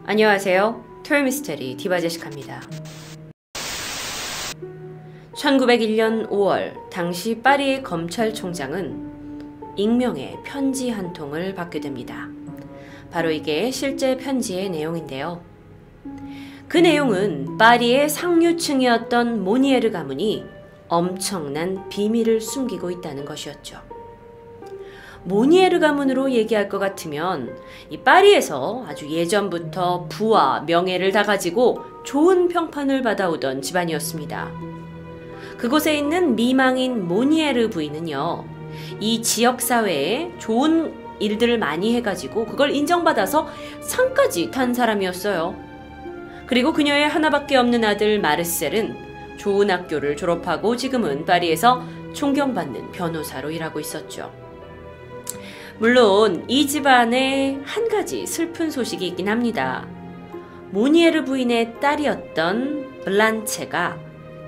안녕하세요. 토요미스테리 디바제시카입니다. 1901년 5월 당시 파리의 검찰총장은 익명의 편지 한 통을 받게 됩니다. 바로 이게 실제 편지의 내용인데요. 그 내용은 파리의 상류층이었던 모니에르 가문이 엄청난 비밀을 숨기고 있다는 것이었죠. 모니에르 가문으로 얘기할 것 같으면 이 파리에서 아주 예전부터 부와 명예를 다 가지고 좋은 평판을 받아오던 집안이었습니다. 그곳에 있는 미망인 모니에르 부인은요, 이 지역사회에 좋은 일들을 많이 해가지고 그걸 인정받아서 상까지 탄 사람이었어요. 그리고 그녀의 하나밖에 없는 아들 마르셀은 좋은 학교를 졸업하고 지금은 파리에서 존경받는 변호사로 일하고 있었죠. 물론 이 집안에 한 가지 슬픈 소식이 있긴 합니다. 모니에르 부인의 딸이었던 블란체가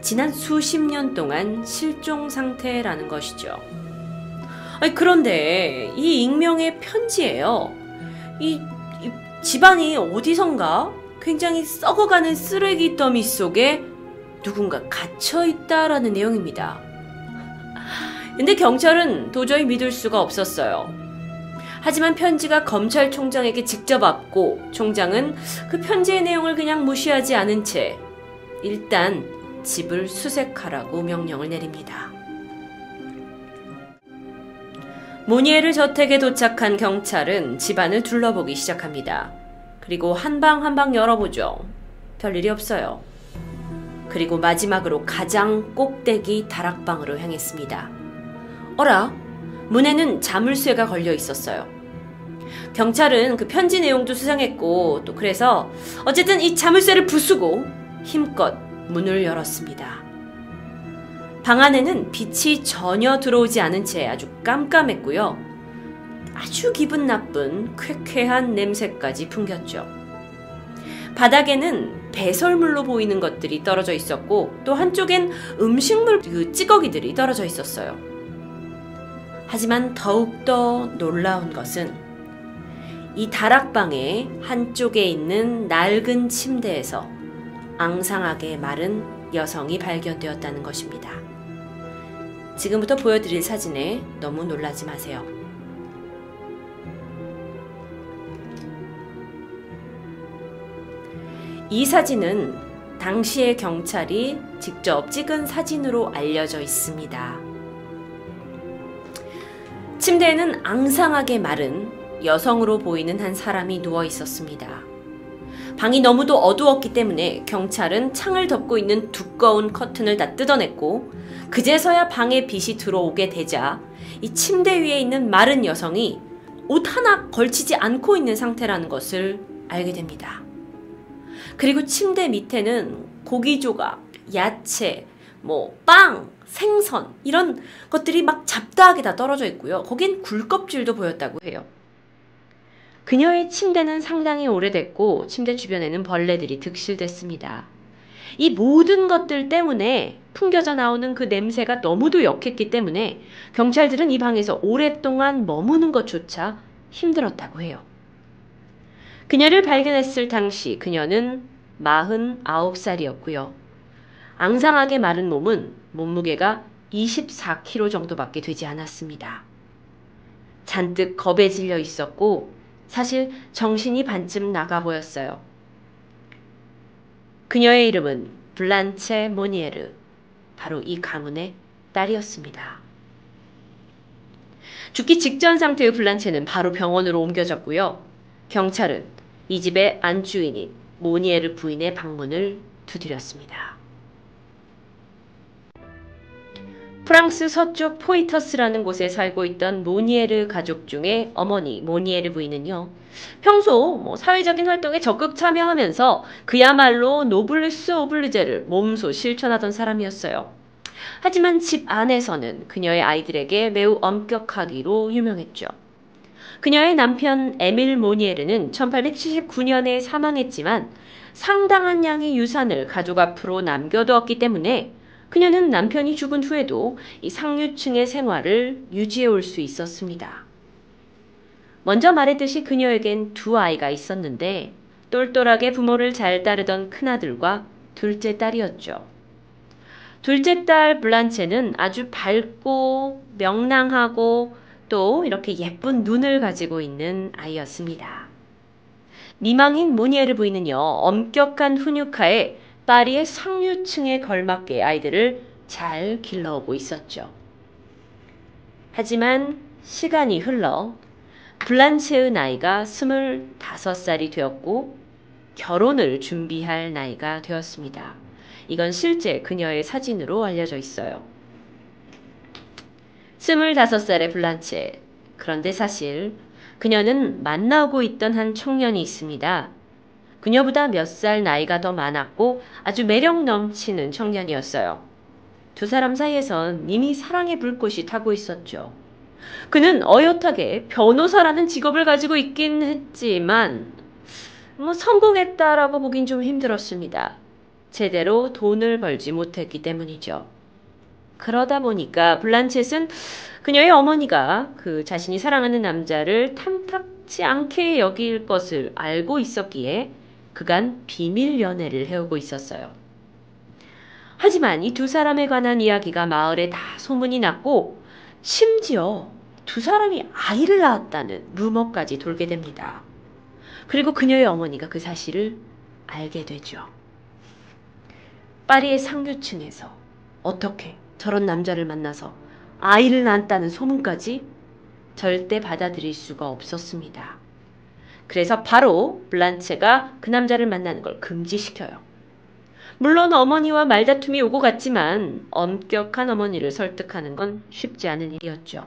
지난 수십 년 동안 실종 상태라는 것이죠. 그런데 이 익명의 편지예요. 이 집안이 어디선가 굉장히 썩어가는 쓰레기 더미 속에 누군가 갇혀있다라는 내용입니다. 근데 경찰은 도저히 믿을 수가 없었어요. 하지만 편지가 검찰총장에게 직접 왔고 총장은 그 편지의 내용을 그냥 무시하지 않은 채 일단 집을 수색하라고 명령을 내립니다. 모니에르 저택에 도착한 경찰은 집안을 둘러보기 시작합니다. 그리고 한 방 한 방 열어보죠. 별일이 없어요. 그리고 마지막으로 가장 꼭대기 다락방으로 향했습니다. 어라? 문에는 자물쇠가 걸려 있었어요. 경찰은 그 편지 내용도 수상했고 또 그래서 어쨌든 이 자물쇠를 부수고 힘껏 문을 열었습니다. 방 안에는 빛이 전혀 들어오지 않은 채 아주 깜깜했고요. 아주 기분 나쁜 쾌쾌한 냄새까지 풍겼죠. 바닥에는 배설물로 보이는 것들이 떨어져 있었고 또 한쪽엔 음식물 찌꺼기들이 떨어져 있었어요. 하지만 더욱더 놀라운 것은 이 다락방의 한쪽에 있는 낡은 침대에서 앙상하게 마른 여성이 발견되었다는 것입니다. 지금부터 보여드릴 사진에 너무 놀라지 마세요. 이 사진은 당시의 경찰이 직접 찍은 사진으로 알려져 있습니다. 침대에는 앙상하게 마른 여성으로 보이는 한 사람이 누워 있었습니다. 방이 너무도 어두웠기 때문에 경찰은 창을 덮고 있는 두꺼운 커튼을 다 뜯어냈고 그제서야 방에 빛이 들어오게 되자 이 침대 위에 있는 마른 여성이 옷 하나 걸치지 않고 있는 상태라는 것을 알게 됩니다. 그리고 침대 밑에는 고기 조각, 야채, 빵, 생선 이런 것들이 막 잡다하게 다 떨어져 있고요. 거긴 굴껍질도 보였다고 해요. 그녀의 침대는 상당히 오래됐고 침대 주변에는 벌레들이 득실됐습니다. 이 모든 것들 때문에 풍겨져 나오는 그 냄새가 너무도 역했기 때문에 경찰들은 이 방에서 오랫동안 머무는 것조차 힘들었다고 해요. 그녀를 발견했을 당시 그녀는 49살이었고요. 앙상하게 마른 몸은 몸무게가 24kg 정도밖에 되지 않았습니다. 잔뜩 겁에 질려 있었고 사실 정신이 반쯤 나가 보였어요. 그녀의 이름은 블란체 모니에르, 바로 이 가문의 딸이었습니다. 죽기 직전 상태의 블란체는 바로 병원으로 옮겨졌고요. 경찰은 이 집의 안주인인 모니에르 부인의 방문을 두드렸습니다. 프랑스 서쪽 포이터스라는 곳에 살고 있던 모니에르 가족 중에 어머니 모니에르 부인은요. 평소 사회적인 활동에 적극 참여하면서 그야말로 노블리스 오블리제를 몸소 실천하던 사람이었어요. 하지만 집 안에서는 그녀의 아이들에게 매우 엄격하기로 유명했죠. 그녀의 남편 에밀 모니에르는 1879년에 사망했지만 상당한 양의 유산을 가족 앞으로 남겨두었기 때문에 그녀는 남편이 죽은 후에도 이 상류층의 생활을 유지해 올 수 있었습니다. 먼저 말했듯이 그녀에겐 두 아이가 있었는데 똘똘하게 부모를 잘 따르던 큰아들과 둘째 딸이었죠. 둘째 딸 블란체는 아주 밝고 명랑하고 또 이렇게 예쁜 눈을 가지고 있는 아이였습니다. 미망인 모니에르 부인은요, 엄격한 훈육하에 파리의 상류층에 걸맞게 아이들을 잘 길러오고 있었죠. 하지만 시간이 흘러 블란체의 나이가 25살이 되었고 결혼을 준비할 나이가 되었습니다. 이건 실제 그녀의 사진으로 알려져 있어요. 25살의 블란체. 그런데 사실 그녀는 만나고 있던 한 청년이 있습니다. 그녀보다 몇 살 나이가 더 많았고 아주 매력 넘치는 청년이었어요. 두 사람 사이에선 이미 사랑의 불꽃이 타고 있었죠. 그는 어엿하게 변호사라는 직업을 가지고 있긴 했지만 성공했다라고 보긴 좀 힘들었습니다. 제대로 돈을 벌지 못했기 때문이죠. 그러다 보니까 블란쳇은 그녀의 어머니가 그 자신이 사랑하는 남자를 탐탁치 않게 여길 것을 알고 있었기에 그간 비밀 연애를 해오고 있었어요. 하지만 이 두 사람에 관한 이야기가 마을에 다 소문이 났고 심지어 두 사람이 아이를 낳았다는 루머까지 돌게 됩니다. 그리고 그녀의 어머니가 그 사실을 알게 되죠. 파리의 상류층에서 어떻게 저런 남자를 만나서 아이를 낳았다는 소문까지 절대 받아들일 수가 없었습니다. 그래서 바로 블란체가 그 남자를 만나는 걸 금지시켜요. 물론 어머니와 말다툼이 오고 갔지만 엄격한 어머니를 설득하는 건 쉽지 않은 일이었죠.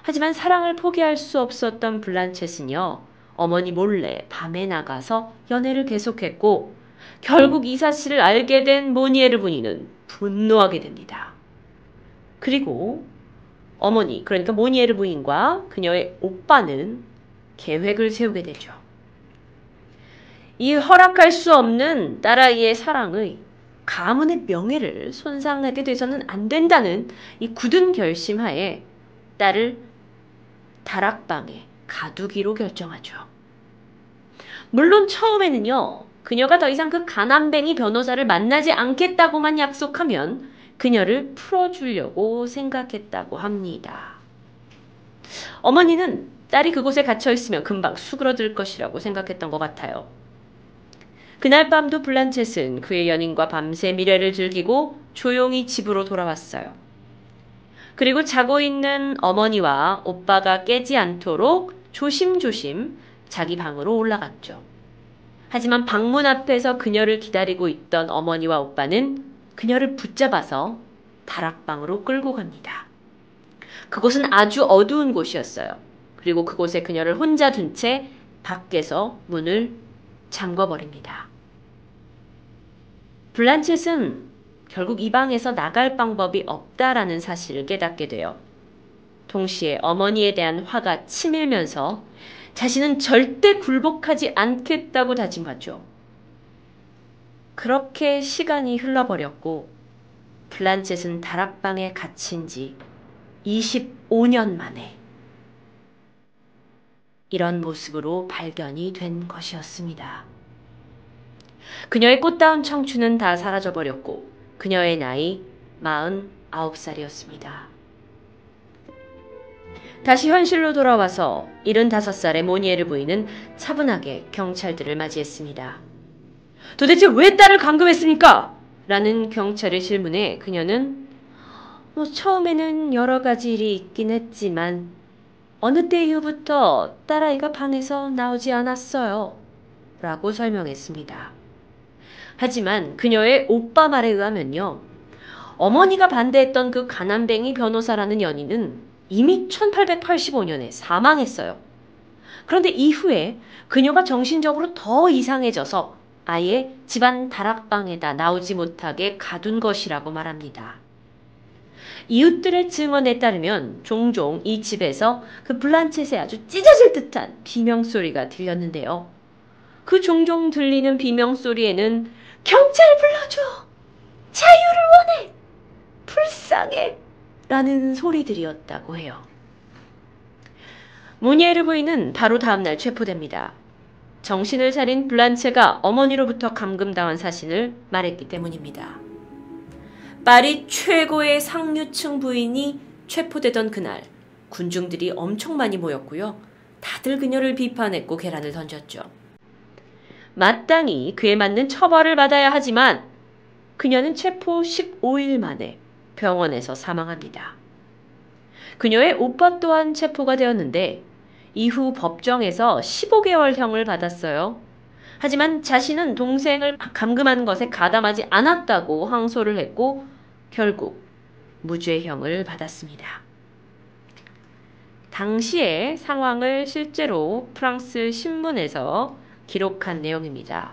하지만 사랑을 포기할 수 없었던 블란쳇은요, 어머니 몰래 밤에 나가서 연애를 계속했고 결국 이 사실을 알게 된 모니에르 부인은 분노하게 됩니다. 그리고 어머니, 그러니까 모니에르 부인과 그녀의 오빠는 계획을 세우게 되죠. 이 허락할 수 없는 딸아이의 사랑의 가문의 명예를 손상하게 돼서는 안 된다는 이 굳은 결심하에 딸을 다락방에 가두기로 결정하죠. 물론 처음에는요, 그녀가 더 이상 그 가난뱅이 변호사를 만나지 않겠다고만 약속하면 그녀를 풀어주려고 생각했다고 합니다. 어머니는 딸이 그곳에 갇혀있으면 금방 수그러들 것이라고 생각했던 것 같아요. 그날 밤도 블란쳇은 그의 연인과 밤새 미래를 즐기고 조용히 집으로 돌아왔어요. 그리고 자고 있는 어머니와 오빠가 깨지 않도록 조심조심 자기 방으로 올라갔죠. 하지만 방문 앞에서 그녀를 기다리고 있던 어머니와 오빠는 그녀를 붙잡아서 다락방으로 끌고 갑니다. 그곳은 아주 어두운 곳이었어요. 그리고 그곳에 그녀를 혼자 둔 채 밖에서 문을 잠궈버립니다. 블란쳇은 결국 이 방에서 나갈 방법이 없다라는 사실을 깨닫게 돼요. 동시에 어머니에 대한 화가 치밀면서 자신은 절대 굴복하지 않겠다고 다짐하죠. 그렇게 시간이 흘러버렸고 블란쳇은 다락방에 갇힌 지 25년 만에 이런 모습으로 발견이 된 것이었습니다. 그녀의 꽃다운 청춘은 다 사라져버렸고 그녀의 나이 49살이었습니다. 다시 현실로 돌아와서 75살의 모니에르 부인은 차분하게 경찰들을 맞이했습니다. 도대체 왜 딸을 감금했습니까? 라는 경찰의 질문에 그녀는 처음에는 여러 가지 일이 있긴 했지만 어느 때 이후부터 딸아이가 방에서 나오지 않았어요. 라고 설명했습니다. 하지만 그녀의 오빠 말에 의하면요. 어머니가 반대했던 그 가난뱅이 변호사라는 연인은 이미 1885년에 사망했어요. 그런데 이후에 그녀가 정신적으로 더 이상해져서 아예 집안 다락방에다 나오지 못하게 가둔 것이라고 말합니다. 이웃들의 증언에 따르면 종종 이 집에서 그 블란쳇의 아주 찢어질 듯한 비명소리가 들렸는데요. 그 종종 들리는 비명소리에는 경찰 불러줘! 자유를 원해! 불쌍해! 라는 소리들이었다고 해요. 모니에르 부인은 바로 다음날 체포됩니다. 정신을 차린 블란체가 어머니로부터 감금당한 사실을 말했기 때문입니다. 파리 최고의 상류층 부인이 체포되던 그날 군중들이 엄청 많이 모였고요. 다들 그녀를 비판했고 계란을 던졌죠. 마땅히 그에 맞는 처벌을 받아야 하지만 그녀는 체포 15일 만에 병원에서 사망합니다. 그녀의 오빠 또한 체포가 되었는데 이후 법정에서 15개월형을 받았어요. 하지만 자신은 동생을 감금한 것에 가담하지 않았다고 항소를 했고 결국 무죄형을 받았습니다. 당시의 상황을 실제로 프랑스 신문에서 기록한 내용입니다.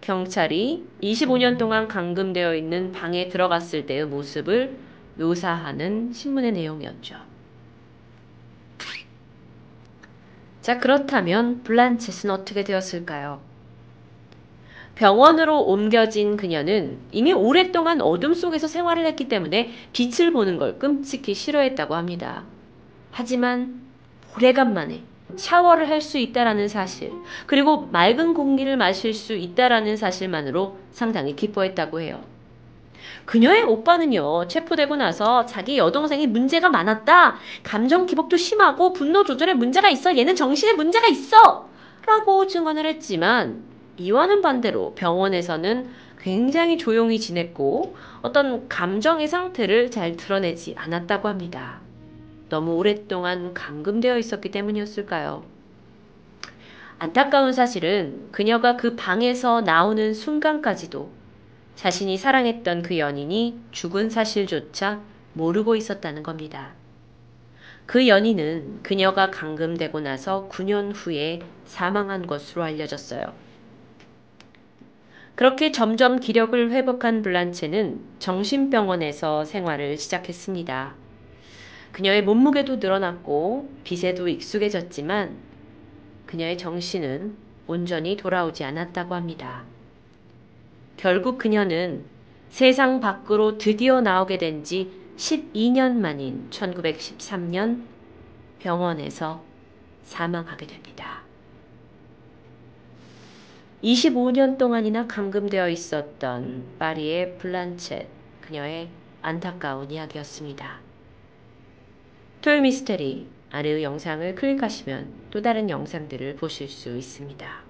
경찰이 25년 동안 감금되어 있는 방에 들어갔을 때의 모습을 묘사하는 신문의 내용이었죠. 자, 그렇다면 블란쳇은 어떻게 되었을까요? 병원으로 옮겨진 그녀는 이미 오랫동안 어둠 속에서 생활을 했기 때문에 빛을 보는 걸 끔찍히 싫어했다고 합니다. 하지만 오래간만에 샤워를 할 수 있다라는 사실, 그리고 맑은 공기를 마실 수 있다라는 사실만으로 상당히 기뻐했다고 해요. 그녀의 오빠는요, 체포되고 나서 자기 여동생이 문제가 많았다. 감정 기복도 심하고 분노 조절에 문제가 있어. 얘는 정신에 문제가 있어. 라고 증언을 했지만 이와는 반대로 병원에서는 굉장히 조용히 지냈고 어떤 감정의 상태를 잘 드러내지 않았다고 합니다. 너무 오랫동안 감금되어 있었기 때문이었을까요? 안타까운 사실은 그녀가 그 방에서 나오는 순간까지도 자신이 사랑했던 그 연인이 죽은 사실조차 모르고 있었다는 겁니다. 그 연인은 그녀가 감금되고 나서 9년 후에 사망한 것으로 알려졌어요. 그렇게 점점 기력을 회복한 블란체는 정신병원에서 생활을 시작했습니다. 그녀의 몸무게도 늘어났고 빛에도 익숙해졌지만 그녀의 정신은 온전히 돌아오지 않았다고 합니다. 결국 그녀는 세상 밖으로 드디어 나오게 된 지 12년 만인 1913년 병원에서 사망하게 됩니다. 25년 동안이나 감금되어 있었던 파리의 블란쳇, 그녀의 안타까운 이야기였습니다. 토요미스테리 아래의 영상을 클릭하시면 또 다른 영상들을 보실 수 있습니다.